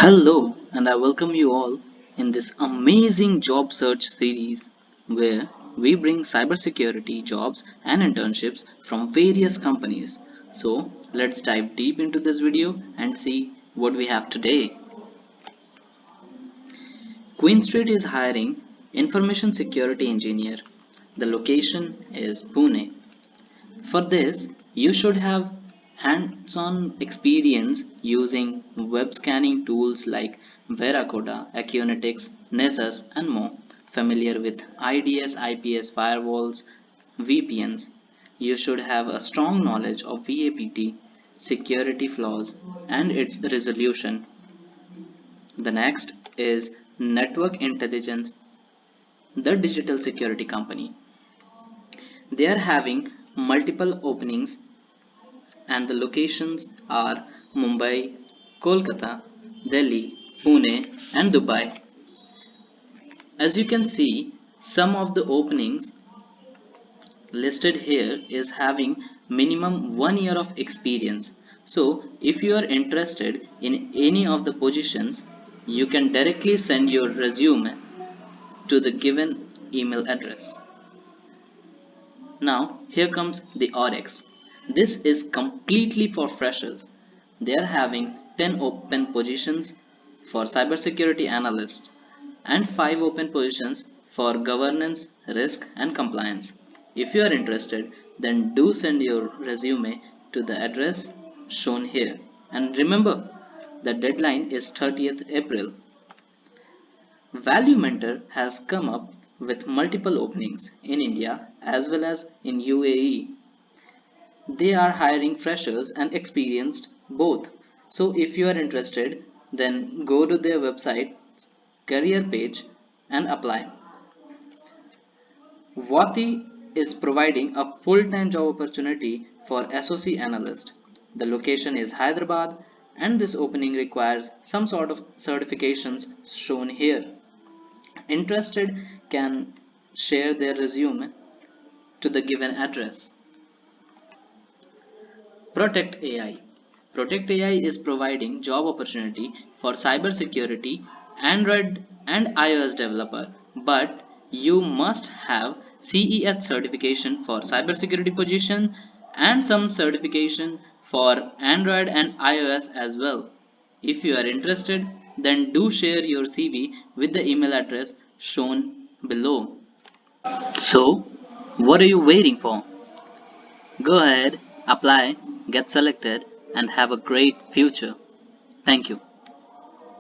Hello, and I welcome you all in this amazing job search series where we bring cybersecurity jobs and internships from various companies. So, let's dive deep into this video and see what we have today. Queen Street is hiring information security engineer. The location is Pune. For this, you should have hands-on experience using web scanning tools like Veracode, Acunetics, Nessus, and more. Familiar with IDS, IPS firewalls, VPNs. You should have a strong knowledge of VAPT, security flaws, and its resolution. The next is Network Intelligence, the digital security company. They are having multiple openings and the locations are Mumbai, Kolkata, Delhi, Pune, and Dubai. As you can see, some of the openings listed here is having minimum 1 year of experience. So, if you are interested in any of the positions, you can directly send your resume to the given email address. Now, here comes the RX. This is completely for freshers. They are having 10 open positions for cybersecurity analysts and 5 open positions for governance, risk, and compliance. If you are interested, then do send your resume to the address shown here. And remember, the deadline is 30th April. Value Mentor has come up with multiple openings in India as well as in UAE. They are hiring freshers and experienced both. So if you are interested, then go to their website, career page and apply. Wati is providing a full-time job opportunity for SOC Analyst. The location is Hyderabad and this opening requires some sort of certifications shown here. Interested can share their resume to the given address. ProtectAI. ProtectAI is providing job opportunity for cybersecurity, Android and iOS developer, but you must have CEH certification for cybersecurity position and some certification for Android and iOS as well. If you are interested, then do share your CV with the email address shown below. So, what are you waiting for? Go ahead, apply, get selected, and have a great future. Thank you.